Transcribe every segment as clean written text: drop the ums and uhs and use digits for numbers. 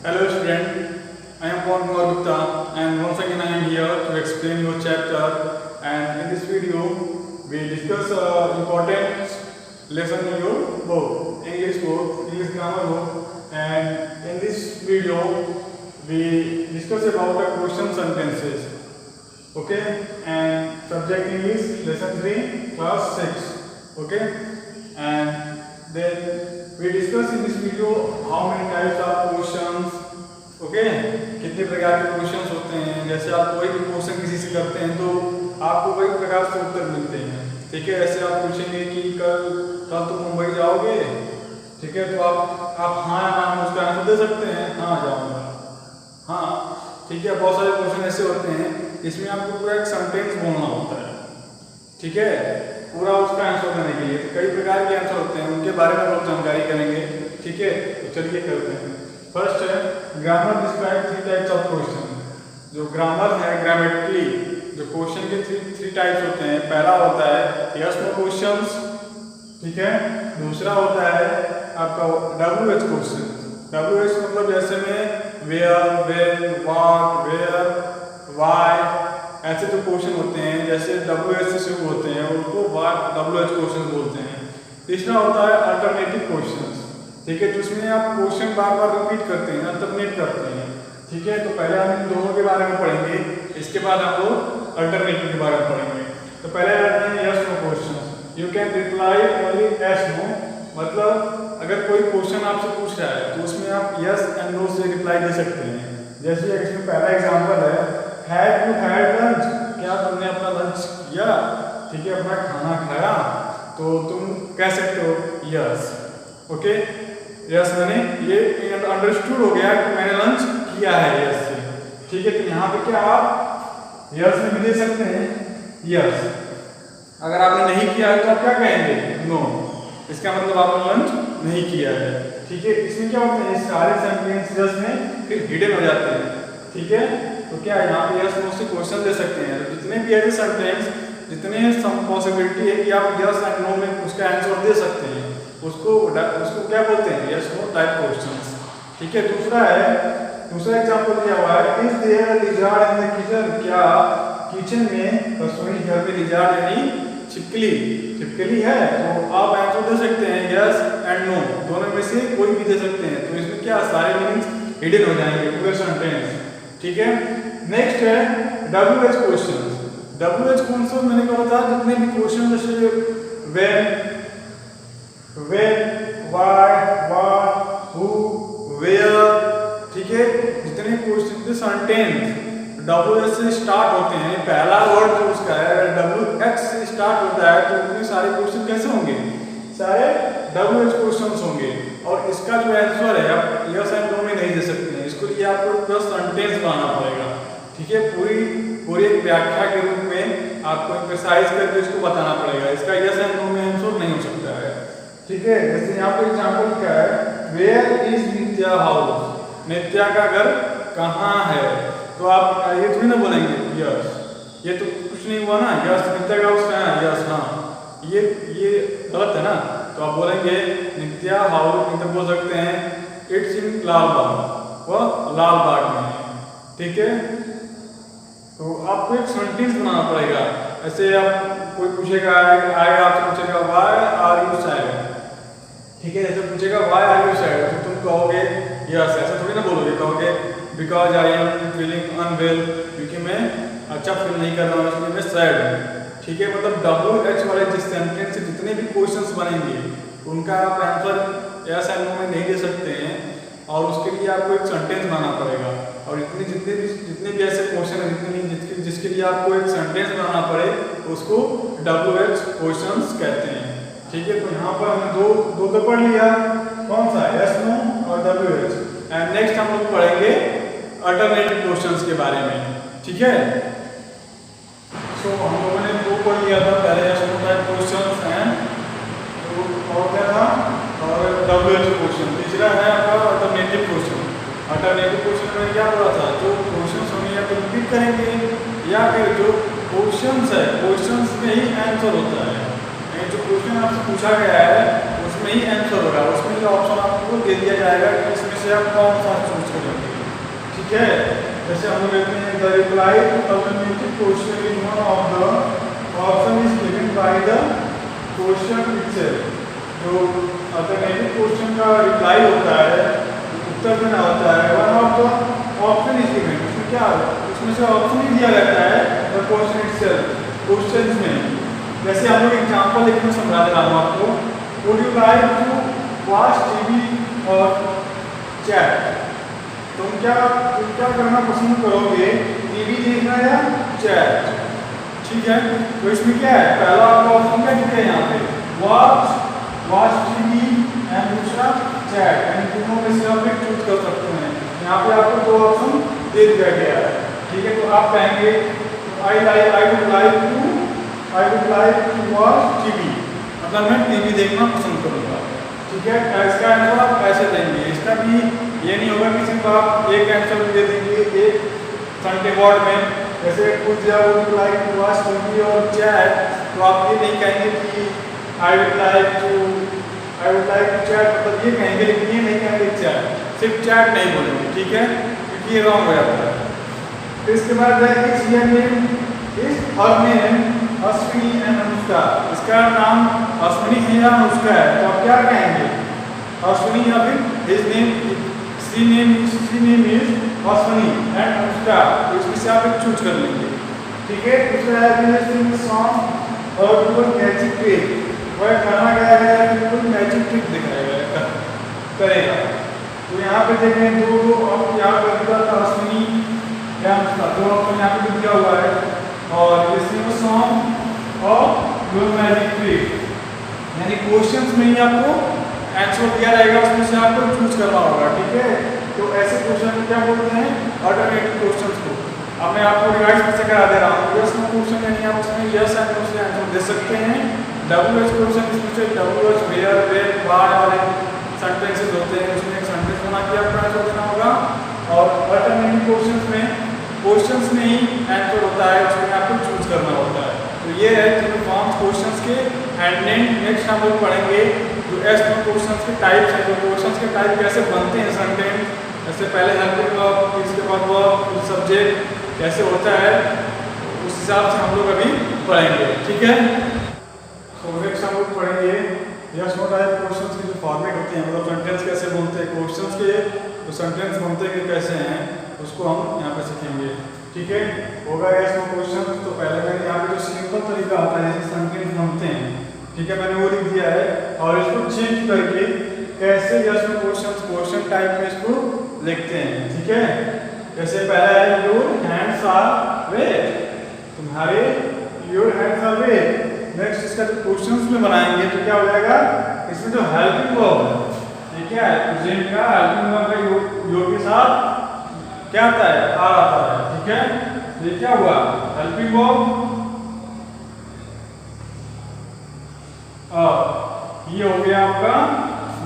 Hello student, I am Pawan Kumar Gupta and once again I am here to explain your chapter, and in this video we discuss important lesson in your book, English grammar book, and in this video we discuss about the question sentences. Okay, and subject English lesson 3 class 6. Okay, and then we discuss in this video how many types of questions. Okay, कितने प्रकार के questions होते हैं। जैसे आप कोई भी question किसी से करते हैं तो आपको कई प्रकार से उत्तर मिलते हैं। ठीक है, ऐसे आप पूछेंगे कि कल तुम मुंबई जाओगे, ठीक है, तो आप हाँ या ना उसका आंसर दे सकते हैं, हाँ जाऊँगा, हाँ, ठीक है। बहुत सारे क्वेश्चन ऐसे होते हैं इसमें आपको पूरा एक सेंटेंस बोलना होता है, ठीक है, पूरा उसका आंसर देने के लिए। तो कई प्रकार के आंसर होते हैं, उनके बारे में हम लोग जानकारी करेंगे। ठीक है, तो चलिए करते हैं। फर्स्ट है grammar describe 3 types of question. जो ग्रामर है, ग्रामेटिकली जो क्वेश्चन के 3 टाइप्स होते हैं। पहला होता है यस नो क्वेश्चंस, ठीक है। दूसरा होता है आपका WH क्वेश्चन। WH मतलब जैसे में where, when, what, where, why, ऐसे जो क्वेश्चन होते हैं जैसे WH से शुरू होते हैं उनको WH क्वेश्चन बोलते हैं। तीसरा होता है अल्टरनेटिव क्वेश्चन, ठीक है, जिसमें आप क्वेश्चन बार बार रिपीट करते हैं, अल्टरनेट करते हैं। ठीक है, तो पहले हम इन दोनों के बारे में पढ़ेंगे, इसके बाद हम लोग अल्टरनेटिव के बारे में पढ़ेंगे। तो पहले आते हैं yes no question. You can reply only yes no, मतलब अगर कोई क्वेश्चन आपसे पूछ रहा है तो उसमें आप यस एंड नो से रिप्लाई दे सकते हैं। जैसे इसमें पहला एग्जाम्पल है हैड यू हैड लंच, क्या तुमने अपना लंच किया, ठीक है, अपना खाना खाया, तो तुम कह सकते हो यस। ओके, यस मैंने ये अंडरस्टूड हो गया कि मैंने लंच किया है यस से। ठीक है, तो यहाँ पे क्या आप यस में भी दे सकते हैं यस। अगर आपने नहीं किया है तो आप क्या कहेंगे नो, इसका मतलब आपने लंच नहीं किया है। ठीक है, इसमें क्या होता है सारे सेंटेंस यस में फिर हिडन हो जाते हैं। ठीक है, तो क्या यहाँ पे यस नो से क्वेश्चन दे सकते हैं। तो जितने भी ऐसे सेंटेंस जितने पॉसिबिलिटी है कि आप यस एंड नो में उसका आंसर दे सकते हैं, उसको क्या बोलते हैं यस नो टाइप क्वेश्चंस। ठीक है, दूसरा एग्जांपल दिया हुआ है is there lizard in the kitchen, क्या किचन में रसोई घर में लिजार्ड यानी छिपकली है। तो आप आंसर दे सकते हैं यस एंड नो, दोनों में से कोई भी दे सकते हैं। तो इसमें क्या सारे मीनिंग्स हिडन हो जाएंगे पूरे सेंटेंस। ठीक है, नेक्स्ट है WH क्वेश्चन। WH क्वेश्चन मैंने कहा था जितने भी क्वेश्चन जैसे when, why, what, who, where, ठीक है, जितने क्वेश्चन सेंटेंस WH से स्टार्ट होते हैं, पहला वर्ड जो उसका है WH से स्टार्ट होता है, तो उतने सारे क्वेश्चन कैसे होंगे, सारे WH क्वेश्चंस होंगे। और इसका जो आंसर है आप यस एंड नो में नहीं दे सकते हैं, इसको लिए आपको पूरा सेंटेंस बनाना पड़ेगा। ठीक है, पूरी एक व्याख्या के रूप में आपको एक्सरसाइज करके इसको बताना पड़ेगा। इसका यस एंड नो में आंसर नहीं हो सकता है। ठीक है, जैसे यहाँ पे एग्जांपल क्या है वेयर इज नित्या हाउस, नित्या का घर कहाँ है। तो आप ये थोड़ी ना बोलेंगे यस, ये तो कुछ नहीं हुआ ना, यस नित्या का हाउस कहाँ है, यस हाँ, ये गलत है ना। तो आप बोलेंगे नित्या हाउस, मतलब बोल सकते हैं इट्स इन लालबाग, वह लालबाग में है। ठीक है, तो आपको एक सेंटेंस बनाना पड़ेगा। ऐसे आप कोई पूछेगा आएगा आपसे पूछेगा व्हाई आर यू सैड, ठीक है, जैसे पूछेगा व्हाई आर यू सैड तो तुम कहोगे यस, ऐसा थोड़ी ना बोलोगे, कहोगे because I am feeling unwell, क्योंकि मैं अच्छा फील नहीं कर रहा हूँ इसलिए मैं सैड हूँ। ठीक है, मतलब WH वाले जिस सेंटेंस से जितने भी क्वेश्चंस बनेंगे उनका आप आंसर यस एंड नो में नहीं दे सकते हैं, और उसके लिए आपको एक सेंटेंस बनाना पड़ेगा। और जितने भी ऐसे क्वेश्चन है जिसके लिए आपको एक सेंटेंस बनाना पड़े उसको WH क्वेश्चंस कहते हैं। ठीक है, तो यहाँ पर हमने दो तो पढ़ लिया, कौन सा यस नो और WH। एंड नेक्स्ट हम लोग पढ़ेंगे अल्टरनेटिव क्वेश्चंस के बारे में। ठीक है, सो हम लोगों ने 2 पढ़ लिया था, पहले यस नो टाइप क्वेश्चंस हैं और क्या था, और WH क्वेश्चन। तीसरा है आपका अल्टरनेटिव क्वेश्चन। अल्टरनेटिव क्वेश्चन में क्या बोला था, जो क्वेश्चंस होंगे या तो रिपीट करेंगे या फिर जो क्वेश्चंस है क्वेश्चंस में ही आंसर होता है। जो क्वेश्चन आपसे पूछा गया है उसमें उसमें ही आंसर होगा, उसमें ही ऑप्शन आपको दे दिया जाएगा कि इसमें से आप कौन सा चूज करेंगे। ठीक है, जैसे हम लोग कहते हैं the reply to alternative question is one of the option is given by the question itself. जो अल्टरनेटिव क्वेश्चन का रिप्लाई होता है, उत्तर देना होता है, one of the option is given, उसमें क्या है, उसमें से ऑप्शन ही दिया जाता है द क्वेश्चन इटसेल्फ, क्वेश्चन में। जैसे हम लोग एग्जाम्पल लेके मैं समझा दे रहा हूँ आपको, would you like to watch TV और चैट, तुम क्या करना पसंद करोगे, टीवी देखना या चैट। ठीक है, तो इसमें क्या है, पहला आपका ऑप्शन क्या दिया है यहाँ पे, वॉच टीवी एंड दूसरा चैट, एंड दोनों में से आप एक चूज कर सकते हैं। यहाँ पे आपको दो ऑप्शन दे दिया गया है। ठीक है, तो आप कहेंगे I would like to watch TV, मतलब मैं टीवी देखना पसंद करूँगा। ठीक है, इसका आंसर आप ऐसे देंगे, इसका भी ये नहीं होगा कि सिर्फ आप एक आंसर दे देंगे एक संडे वर्ड में, जैसे कुछ would like to watch TV और चैट, तो आप ये नहीं कहेंगे कि I would like to chat, मतलब ये कहेंगे, लेकिन ये नहीं कहेंगे चैट, सिर्फ चैट नहीं बोलेंगे। ठीक है, क्योंकि ये रॉन्ग हो जाता है। तो इसके बाद है her name Ashwini and Anushka, इसका नाम अश्विनी है या अनुष्का है, तो आप क्या कहेंगे, अश्विनी या फिर his name, she name is Ashwini and Anushka, तो इसमें से आप एक चूज कर लेंगे। ठीक है, दूसरा है सॉन्ग और मैजिक ट्रिक, वह गाना गाया गया है, बिल्कुल मैजिक ट्रिक दिखाया करेगा। तो यहाँ पे देखें दो अब यहाँ पर दिया था अश्विनी या अनुष्का, दो ऑप्शन यहाँ पे दिया हुआ है, और इसमें सॉन्ग और योर मैजिक ट्रिक, यानी क्वेश्चंस में ही आपको आंसर दिया रहेगा, उसमें से आपको चूज करना होगा। ठीक है, तो ऐसे क्वेश्चन क्या बोलते हैं, अल्टरनेटिव क्वेश्चंस को। अब मैं आपको रिवाइज फिर से करा दे रहा हूँ, यस नो क्वेश्चन यानी आप उसमें यस एंड नो से आंसर दे सकते हैं। WH क्वेश्चन, इसमें से WH वेयर वेयर व्हाई और सेंटेंसेस होते हैं, उसमें एक सेंटेंस बना के आपको आंसर देना होगा। और अल्टरनेटिव क्वेश्चंस में ही आंसर होता है, उसमें आपको चूज करना होता है। तो ये है तीनों फॉर्म्स क्वेश्चंस के। एंड नेक्स्ट हम लोग पढ़ेंगे जो एस नो क्वेश्चंस के टाइप्स हैं, जो क्वेश्चंस के टाइप कैसे बनते हैं सेंटेंस, जैसे पहले हेल्पिंग वर्ब, इसके बाद वर्ब, सब्जेक्ट कैसे होता है, उस हिसाब से हम लोग अभी पढ़ेंगे। ठीक है, तो नेक्स्ट हम लोग पढ़ेंगे यस नो टाइप क्वेश्चंस के जो फॉर्मेट होते हैं, मतलब सेंटेंस कैसे बनते हैं, क्वेश्चंस के जो सेंटेंस बनते हैं कैसे हैं, उसको हम यहाँ पे सीखेंगे। ठीक है, होगा यस नो क्वेश्चन, तो पहले मैंने यहाँ पे जो सिंपल तरीका आता है जैसे सेंटेंस बनते हैं, ठीक है, मैंने वो लिख दिया है, और इसको चेंज करके कैसे यस नो क्वेश्चन टाइप में इसको लिखते हैं। ठीक है, जैसे पहला है योर हैंड्स आर वेट, तुम्हारे your hands are wet. Next इसका जो क्वेश्चंस में बनाएंगे तो क्या हो जाएगा, इसमें जो हेल्पिंग वर्ब है, ये क्या है, प्रेजेंट का हेल्पिंग वर्ब का योर के साथ क्या आता है, आर आता है। ठीक है, ये क्या हुआ, हेल्पिंग वर्ब, ये हो गया आपका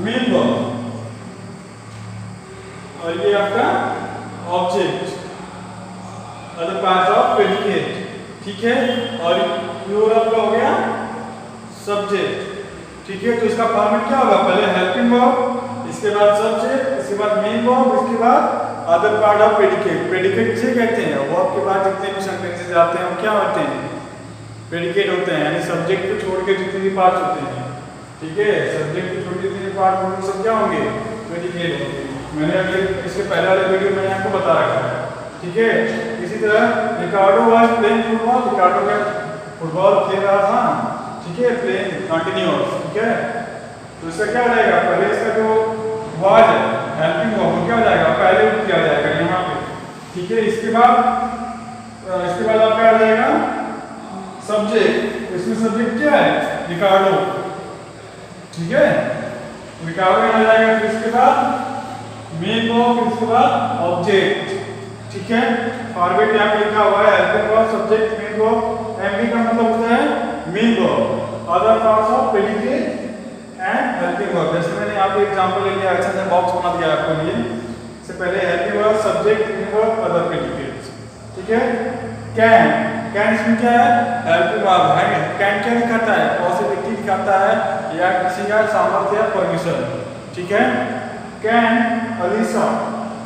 मेन वर्ब, और ये आपका object, other parts of predicate. ठीक है, और योर आपका हो गया सब्जेक्ट। ठीक है, तो इसका फॉर्मेट क्या होगा, पहले हेल्पिंग वर्ब, इसके बाद सब्जेक्ट, इसके बाद मेन वर्ब, इसके बाद other part of predicate. Predicate किसे कहते हैं, वर्ब के बाद जितने भी सेंटेंसेस आते हैं वो क्या होते हैं, प्रेडिकेट होते हैं, यानी सब्जेक्ट को छोड़ के जितने भी पार्ट्स होते हैं। ठीक है, सब्जेक्ट को छोड़ के जितने पार्ट होंगे सब क्या होंगे, प्रेडिकेट होंगे। मैंने अभी इसके पहले वाले वीडियो में आपको बता रखा है। ठीक है, इसी तरह रिकार्डो वाज प्लेइंग फुटबॉल, रिकार्डो का फुटबॉल खेल रहा था। ठीक है, प्लेइंग कंटिन्यूअस। ठीक है, तो इसका क्या हो जाएगा, पहले इसका जो वाज है हेल्पिंग वर्ब क्या हो जाएगा, पहले किया जाएगा यहाँ पे। ठीक है, इसके बाद आपका आ जाएगा सब्जेक्ट, इसमें सब्जेक्ट क्या है, रिकार्डो। ठीक है, रिकार्डो आ जाएगा, फिर इसके बाद मेन वर्ब, इसके बाद ऑब्जेक्ट। ठीक है, फॉर्मेट यहाँ पे लिखा हुआ है helping verb, subject, main verb. MV का मतलब होता है main verb, other parts of predicate and helping verb. जैसे मैंने यहाँ पे एग्जांपल ले लिया, अच्छा सा बॉक्स बना दिया आपके लिए। इससे पहले helping verb, subject, main verb, other predicate. ठीक है, कैन इसमें क्या है, हेल्पिंग वर्ब है। कैन क्या दिखाता है, पॉसिबिलिटी दिखाता है या किसी का सामर्थ्य या परमिशन। ठीक है, कैन अलीसा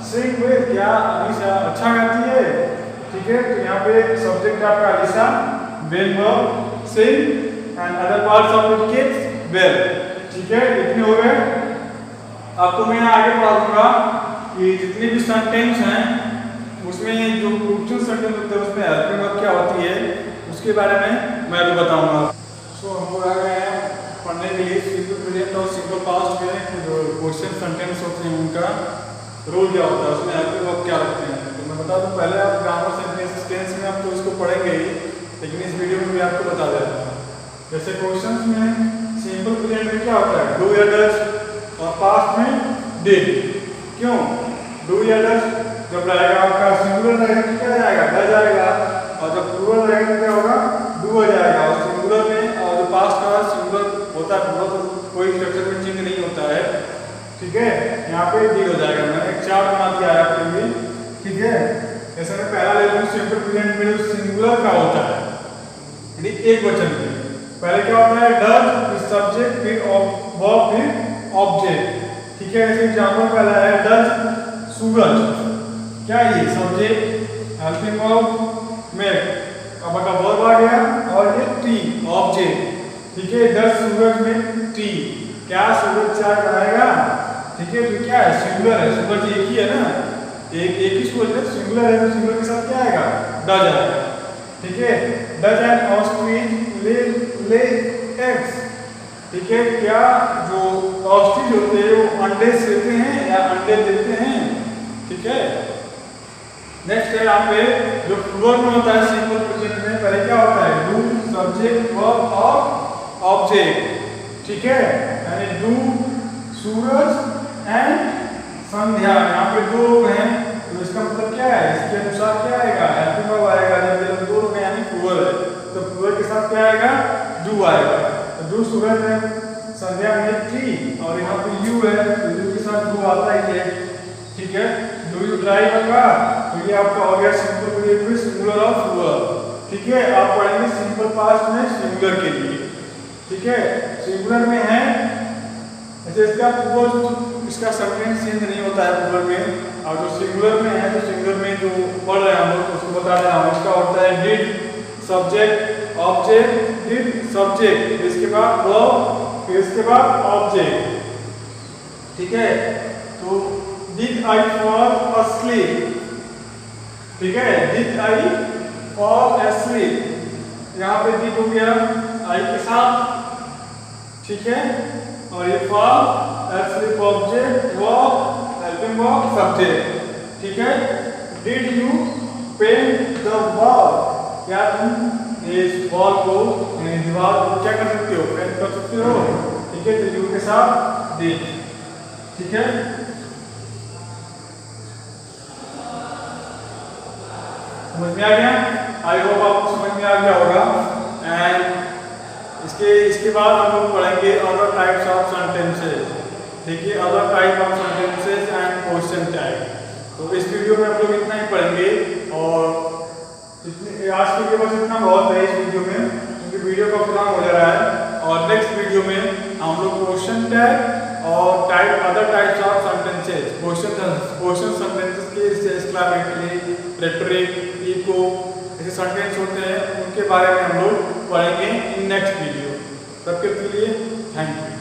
सिंग वेल, क्या अलीसा अच्छा गाती है। ठीक है, तो यहाँ पे सब्जेक्ट आपका Alisa, well verb sing and other parts of it kids well. ठीक है, इतने हो गए। आपको मैं आगे पढ़ा दूंगा कि जितने भी सेंटेंस हैं उसमें जो क्वेश्चन सेंटेंस होते हैं उसमें हेल्पिंग वर्ब क्या होती है उसके बारे में मैं अभी बताऊंगा। सो हम लोग आ गए हैं पढ़ने के लिए सिंपल प्रेजेंट और सिंपल पास्ट में जो क्वेश्चन सेंटेंस होते हैं उनका रोल क्या होता है, उसमें हेल्पिंग वर्ब क्या लगते हैं। तो मैं बता दूं, पहले आप ग्रामर सेंटेंस टेंस में आप तो इसको पढ़ेंगे ही, लेकिन इस वीडियो में भी आपको बता देता हूँ। जैसे क्वेश्चन में सिंपल प्रेजेंट में क्या होता है, डू या डज, और पास्ट में डिड। क्यों डू या डज, जब रहेगा आपका सिंगुलर रहेगा तो क्या जाएगा, डज आएगा, और जब प्लूरल रहेगा तो क्या होगा, डू आ जाएगा। और सिंगुलर में और जो पास्ट का सिंगुलर होता है पूरा तो कोई स्ट्रक्चर में चेंज नहीं होता है। ठीक है, यहाँ पे डिड हो जाएगा। मैंने एक चार्ट बना दिया है आपके लिए। ठीक है, जैसे मैं पहला ले लूँ सिंपल प्रेजेंट में जो सिंगुलर का होता है यानी एक वचन में, पहले क्या होता है, डज फिर सब्जेक्ट फिर वर्ब फिर ऑब्जेक्ट। ठीक है, ऐसे एग्जांपल पहला है डज सूरज, क्या ये सब्जेक्ट हेल्पिंग वर्ब मेक, अब का वर्ब आ गया, और ये टी ऑब्जेक्ट। ठीक है, डज सूरज में टी, क्या सूरज चाय बनाएगा। ठीक है, तो क्या है, सिंगुलर है, सूरज एक ही है ना, एक ही सूरज है, सिंगुलर है तो सिंगुलर के साथ क्या आएगा, डज आएगा। ठीक है, does N ostrich lay eggs. ठीक है, क्या जो ऑस्ट्रिच होते हैं वो अंडे सेते हैं या अंडे देते हैं। ठीक है, नेक्स्ट है यहाँ पे जो प्लूरल में होता है सिंपल प्रेजेंट में, पहले क्या होता है, डू सब्जेक्ट वर्ब और ऑब्जेक्ट। ठीक है, यानी डू सूरज एंड संध्या, यहाँ पे दो लोग हैं तो इसका मतलब क्या है, इसके अनुसार क्या आएगा, हेल्पिंग वर्ब आएगा। जब दो लोग हैं यानी प्लूरल है तो प्लूरल के साथ क्या आएगा, डू आएगा। तो डू सूरज है, संध्या में थी, और यहाँ पे यू है तो यू के साथ डू आता ही है। ठीक है, do you drive a car, तो ये आपका हो गया सिंपल प्रेजेंट में सिंगुलर और प्लूरल। ठीक है, आप पढ़ेंगे सिंपल पास्ट में सिंगुलर के लिए। ठीक है, सिंगुलर में है ऐसे इसका प्लूरल, इसका सेंटेंस चेंज नहीं होता है प्लूरल में, और जो सिंगुलर में है तो सिंगुलर में जो पढ़ रहे हैं हम लोग उसको बता रहे हैं। इसका होता है did subject object, did subject इसके बाद वर्ब फिर इसके बाद ऑब्जेक्ट। ठीक है, तो डिड आई फॉल asleep। ठीक है, डिड आई फॉल asleep, यहाँ पे डिड हो गया आई के साथ। ठीक है, और ये fall asleep object verb helping verb subject. ठीक है, did you paint the wall, क्या तुम इस वॉल को दीवार को क्या कर सकते हो, पेंट कर सकते हो। ठीक है, तो यू के साथ डिड। ठीक है, समझ में आ गया, आई होप आपको समझ में आ गया होगा। एंड इसके बाद हम लोग पढ़ेंगे अदर टाइप्स ऑफ सेंटेंसेस। ठीक है, other type of sentences and question type. तो इस वीडियो में हम लोग इतना ही पढ़ेंगे, और आज के लिए बस इतना बहुत है इस वीडियो में, क्योंकि वीडियो का प्लान हो जा रहा है। और नेक्स्ट वीडियो में हम लोग क्वेश्चन टाइप और other types of sentences, question sentences के एक्सक्लेमेटरी, रेटोरिक, इको ऐसे सेंटेंस होते हैं उनके बारे में हम लोग पढ़ेंगे इन नेक्स्ट वीडियो। तब के लिए थैंक यू।